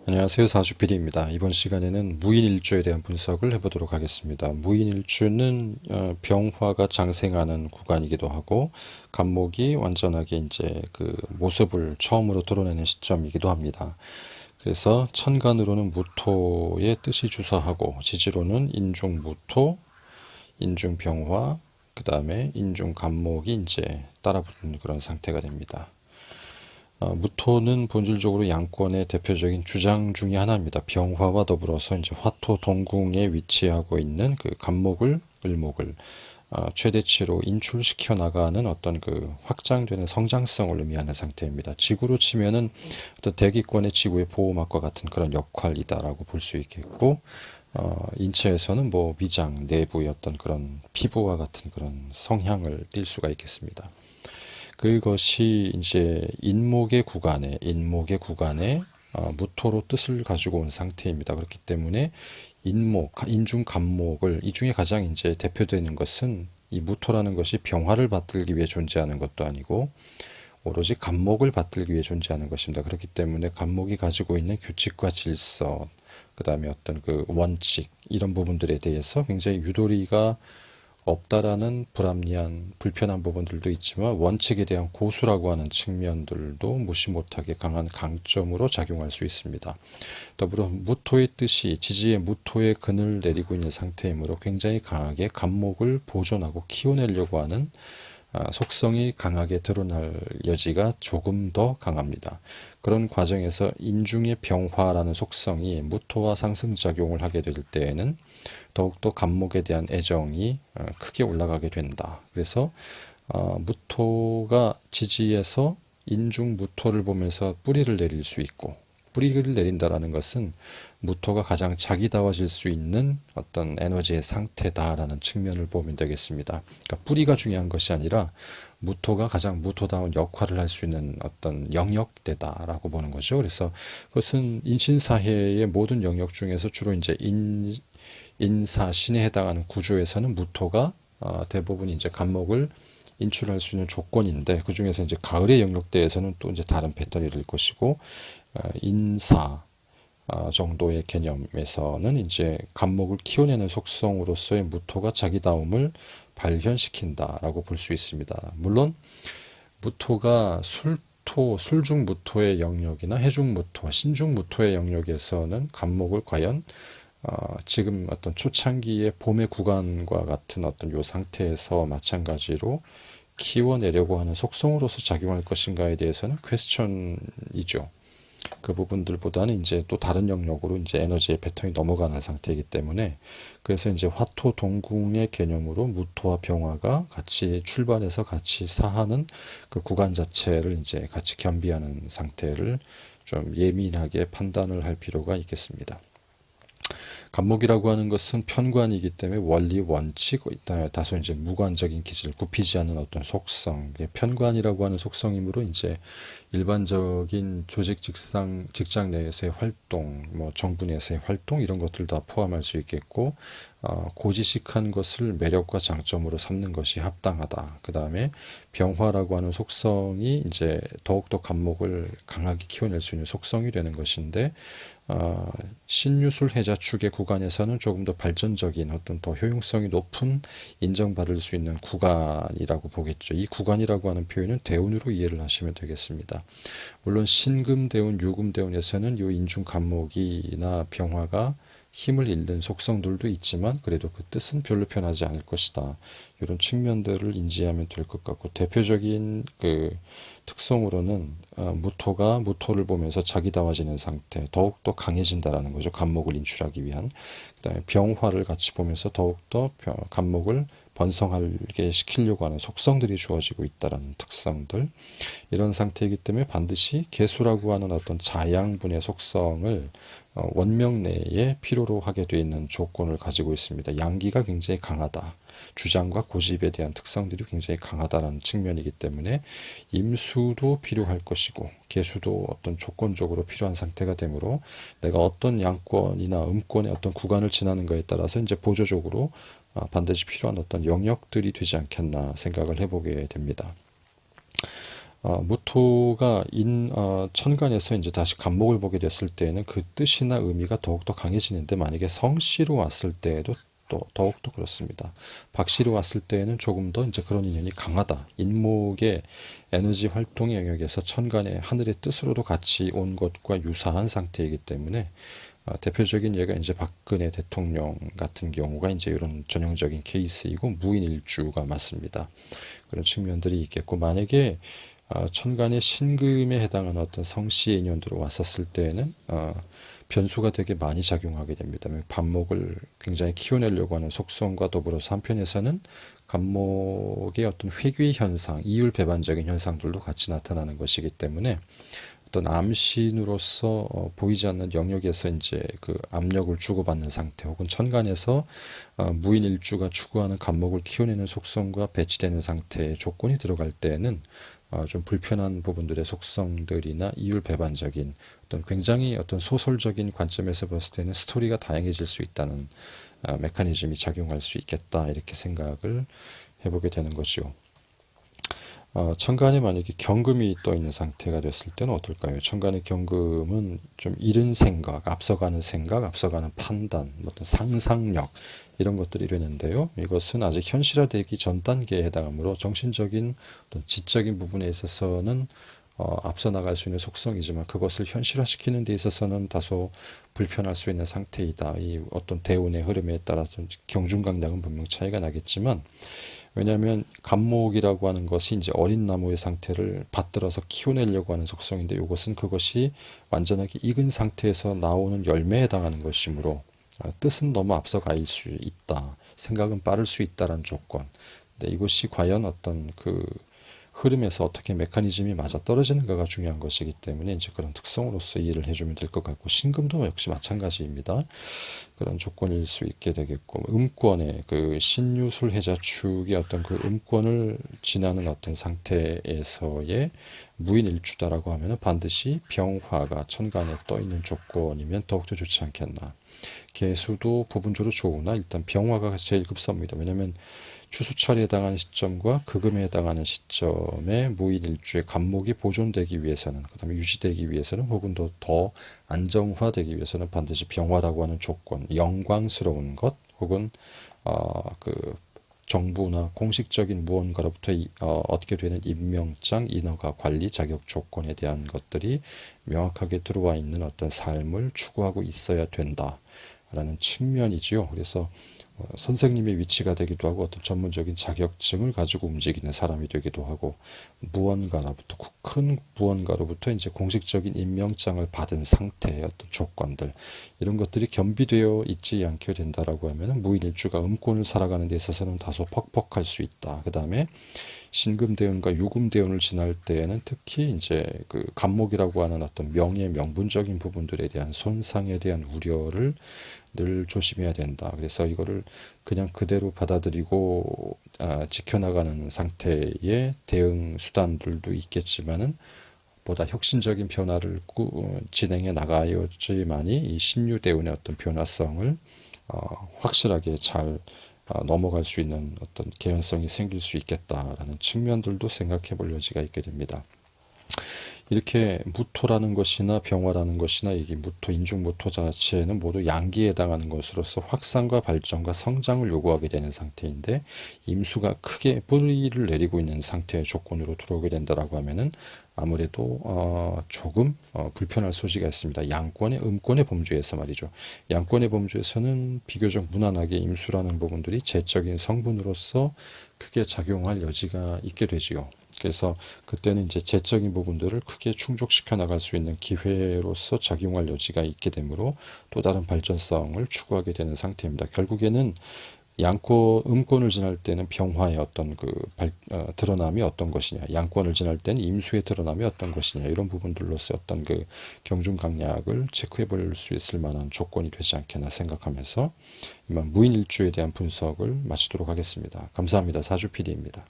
안녕하세요. 사주PD입니다. 이번 시간에는 무인일주에 대한 분석을 해보도록 하겠습니다. 무인일주는 병화가 장생하는 구간이기도 하고 간목이 완전하게 이제 그 모습을 처음으로 드러내는 시점이기도 합니다. 그래서 천간으로는 무토의 뜻이 주사하고 지지로는 인중무토, 인중병화, 그 다음에 인중간목이 이제 따라붙는 그런 상태가 됩니다. 무토는 본질적으로 양권의 대표적인 주장 중의 하나입니다. 병화와 더불어서 이제 화토 동궁에 위치하고 있는 그 간목을 을목을 최대치로 인출시켜 나가는 어떤 그 확장되는 성장성을 의미하는 상태입니다. 지구로 치면은 어떤 대기권의 지구의 보호막과 같은 그런 역할이다라고 볼 수 있겠고, 인체에서는 뭐 미장 내부의 어떤 그런 피부와 같은 그런 성향을 띌 수가 있겠습니다. 그것이 이제 인목의 구간에 무토로 뜻을 가지고 온 상태입니다. 그렇기 때문에 인중간목을 이 중에 가장 이제 대표되는 것은 이 무토라는 것이 병화를 받들기 위해 존재하는 것도 아니고 오로지 간목을 받들기 위해 존재하는 것입니다. 그렇기 때문에 간목이 가지고 있는 규칙과 질서, 그 다음에 어떤 그 원칙 이런 부분들에 대해서 굉장히 유도리가 없다라는 불합리한 불편한 부분들도 있지만 원칙에 대한 고수라고 하는 측면들도 무시 못하게 강한 강점으로 작용할 수 있습니다. 더불어 무토의 뜻이 지지의 무토의 근을 내리고 있는 상태이므로 굉장히 강하게 간목을 보존하고 키워내려고 하는 속성이 강하게 드러날 여지가 조금 더 강합니다. 그런 과정에서 인중의 병화라는 속성이 무토와 상승작용을 하게 될 때에는 더욱더 간목에 대한 애정이 크게 올라가게 된다. 그래서 무토가 지지에서 인중 무토를 보면서 뿌리를 내릴 수 있고, 뿌리를 내린다라는 것은 무토가 가장 자기다워질 수 있는 어떤 에너지의 상태다라는 측면을 보면 되겠습니다. 그러니까 뿌리가 중요한 것이 아니라 무토가 가장 무토다운 역할을 할 수 있는 어떤 영역대다라고 보는 거죠. 그래서 그것은 인신사회의 모든 영역 중에서 주로 이제 인사 신에 해당하는 구조에서는 무토가 대부분 이제 간목을 인출할 수 있는 조건인데 그 중에서 이제 가을의 영역대에서는 또 이제 다른 패턴이 될 것이고 인사 정도의 개념에서는 이제 간목을 키워내는 속성으로서의 무토가 자기다움을 발현시킨다라고 볼 수 있습니다. 물론 무토가 술중무토의 영역이나 해중무토, 신중무토의 영역에서는 간목을 과연 지금 어떤 초창기의 봄의 구간과 같은 어떤 요 상태에서 마찬가지로 키워내려고 하는 속성으로서 작용할 것인가에 대해서는 퀘스천이죠. 그 부분들보다는 이제 또 다른 영역으로 이제 에너지의 패턴이 넘어가는 상태이기 때문에 그래서 이제 화토 동궁의 개념으로 무토와 병화가 같이 출발해서 같이 사하는 그 구간 자체를 이제 같이 겸비하는 상태를 좀 예민하게 판단을 할 필요가 있겠습니다. 간목이라고 하는 것은 편관이기 때문에 원리, 원칙, 다소 이제 무관적인 기질, 굽히지 않는 어떤 속성, 편관이라고 하는 속성이므로 이제 일반적인 조직 직장 내에서의 활동, 뭐 정부 내에서의 활동 이런 것들 다 포함할 수 있겠고, 고지식한 것을 매력과 장점으로 삼는 것이 합당하다. 그 다음에 병화라고 하는 속성이 이제 더욱더 간목을 강하게 키워낼 수 있는 속성이 되는 것인데, 신유술 해자 축의 구간에서는 조금 더 발전적인 어떤 더 효용성이 높은 인정받을 수 있는 구간이라고 보겠죠. 이 구간이라고 하는 표현은 대운으로 이해를 하시면 되겠습니다. 물론 신금대운, 유금대운에서는 이 인중 간목이나 병화가 힘을 잃는 속성들도 있지만 그래도 그 뜻은 별로 변하지 않을 것이다. 이런 측면들을 인지하면 될 것 같고 대표적인 그 특성으로는 무토가 무토를 보면서 자기다워지는 상태, 더욱더 강해진다라는 거죠. 간목을 인출하기 위한. 그다음에 병화를 같이 보면서 더욱더 간목을 번성하게 시키려고 하는 속성들이 주어지고 있다라는 특성들. 이런 상태이기 때문에 반드시 개수라고 하는 어떤 자양분의 속성을 원명 내에 필요로 하게 되어 있는 조건을 가지고 있습니다. 양기가 굉장히 강하다. 주장과 고집에 대한 특성들이 굉장히 강하다는 측면이기 때문에 임수도 필요할 것이고 개수도 어떤 조건적으로 필요한 상태가 되므로 내가 어떤 양권이나 음권의 어떤 구간을 지나는가에 따라서 이제 보조적으로 반드시 필요한 어떤 영역들이 되지 않겠나 생각을 해보게 됩니다. 무토가 천간에서 이제 다시 간목을 보게 됐을 때에는 그 뜻이나 의미가 더욱더 강해지는데 만약에 성씨로 왔을 때에도 또 더욱더 그렇습니다. 박씨로 왔을 때에는 조금 더 이제 그런 인연이 강하다. 인목의 에너지 활동 영역에서 천간의 하늘의 뜻으로도 같이 온 것과 유사한 상태이기 때문에 대표적인 예가 이제 박근혜 대통령 같은 경우가 이제 이런 전형적인 케이스이고 무인일주가 맞습니다. 그런 측면들이 있겠고 만약에 천간의 신금에 해당하는 어떤 성씨의 인연으로 왔었을 때에는 변수가 되게 많이 작용하게 됩니다. 반목을 굉장히 키워내려고 하는 속성과 더불어서 한편에서는 간목의 어떤 회귀 현상, 이율 배반적인 현상들도 같이 나타나는 것이기 때문에 어떤 암신으로서 보이지 않는 영역에서 이제 그 압력을 주고받는 상태 혹은 천간에서 무인일주가 추구하는 간목을 키워내는 속성과 배치되는 상태의 조건이 들어갈 때에는 좀 불편한 부분들의 속성들이나 이율 배반적인 어떤 굉장히 어떤 소설적인 관점에서 봤을 때는 스토리가 다양해질 수 있다는 메커니즘이 작용할 수 있겠다 이렇게 생각을 해보게 되는 거죠. 천간에 만약에 경금이 떠 있는 상태가 됐을 때는 어떨까요? 천간의 경금은 좀 이른 생각, 앞서가는 생각, 앞서가는 판단, 어떤 상상력 이런 것들이 되는데요. 이것은 아직 현실화되기 전 단계에 해당하므로 정신적인 어떤 지적인 부분에 있어서는 앞서 나갈 수 있는 속성이지만 그것을 현실화시키는 데 있어서는 다소 불편할 수 있는 상태이다. 이 어떤 대운의 흐름에 따라서 경중강약은 분명 차이가 나겠지만 왜냐하면 간목이라고 하는 것이 이제 어린 나무의 상태를 받들어서 키워내려고 하는 속성인데 이것은 그것이 완전하게 익은 상태에서 나오는 열매에 해당하는 것이므로 뜻은 너무 앞서갈 수 있다. 생각은 빠를 수 있다라는 조건. 근데 이것이 과연 어떤 그 흐름에서 어떻게 메커니즘이 맞아 떨어지는가가 중요한 것이기 때문에 이제 그런 특성으로서 이해를 해주면 될 것 같고 신금도 역시 마찬가지입니다. 그런 조건일 수 있게 되겠고 음권의 그 신유술해자축의 어떤 그 음권을 지나는 어떤 상태에서의 무인일주다라고 하면은 반드시 병화가 천간에 떠 있는 조건이면 더욱더 좋지 않겠나. 개수도 부분적으로 좋으나 일단 병화가 제일 급선무입니다. 왜냐하면 추수철에 해당하는 시점과 극음에 해당하는 시점에 무인일주의 간목이 보존되기 위해서는 그다음에 유지되기 위해서는 혹은 더 안정화되기 위해서는 반드시 병화라고 하는 조건, 영광스러운 것 혹은 그 정부나 공식적인 무언가로부터 얻게 되는 임명장, 인허가, 관리, 자격 조건에 대한 것들이 명확하게 들어와 있는 어떤 삶을 추구하고 있어야 된다라는 측면이지요. 그래서 선생님의 위치가 되기도 하고 어떤 전문적인 자격증을 가지고 움직이는 사람이 되기도 하고 무언가로부터 큰 무언가로부터 이제 공식적인 임명장을 받은 상태의 어떤 조건들 이런 것들이 겸비되어 있지 않게 된다라고 하면 무인일주가 음권을 살아가는 데 있어서는 다소 퍽퍽할 수 있다. 그 다음에 신금대운과 유금대운을 지날 때에는 특히 이제 그 간목이라고 하는 어떤 명예명분적인 부분들에 대한 손상에 대한 우려를 늘 조심해야 된다. 그래서 이거를 그냥 그대로 받아들이고 지켜나가는 상태의 대응 수단들도 있겠지만은 보다 혁신적인 변화를 진행해 나가야지만이 이 신유대운의 어떤 변화성을 확실하게 잘 넘어갈 수 있는 어떤 개연성이 생길 수 있겠다라는 측면들도 생각해 볼 여지가 있게 됩니다. 이렇게 무토라는 것이나 병화라는 것이나 이게 무토, 인중무토 자체는 모두 양기에 해당하는 것으로서 확산과 발전과 성장을 요구하게 되는 상태인데 임수가 크게 뿌리를 내리고 있는 상태의 조건으로 들어오게 된다라고 하면은 아무래도 조금 불편할 소지가 있습니다. 양권의 음권의 범주에서 말이죠. 양권의 범주에서는 비교적 무난하게 임수라는 부분들이 재적인 성분으로서 크게 작용할 여지가 있게 되지요. 그래서 그때는 이제 재적인 부분들을 크게 충족시켜 나갈 수 있는 기회로서 작용할 여지가 있게 되므로 또 다른 발전성을 추구하게 되는 상태입니다. 결국에는 음권을 지날 때는 병화의 어떤 드러남이 어떤 것이냐, 양권을 지날 때는 임수의 드러남이 어떤 것이냐, 이런 부분들로서 어떤 그 경중강약을 체크해 볼 수 있을 만한 조건이 되지 않겠나 생각하면서 이만 무인일주에 대한 분석을 마치도록 하겠습니다. 감사합니다. 사주 PD입니다.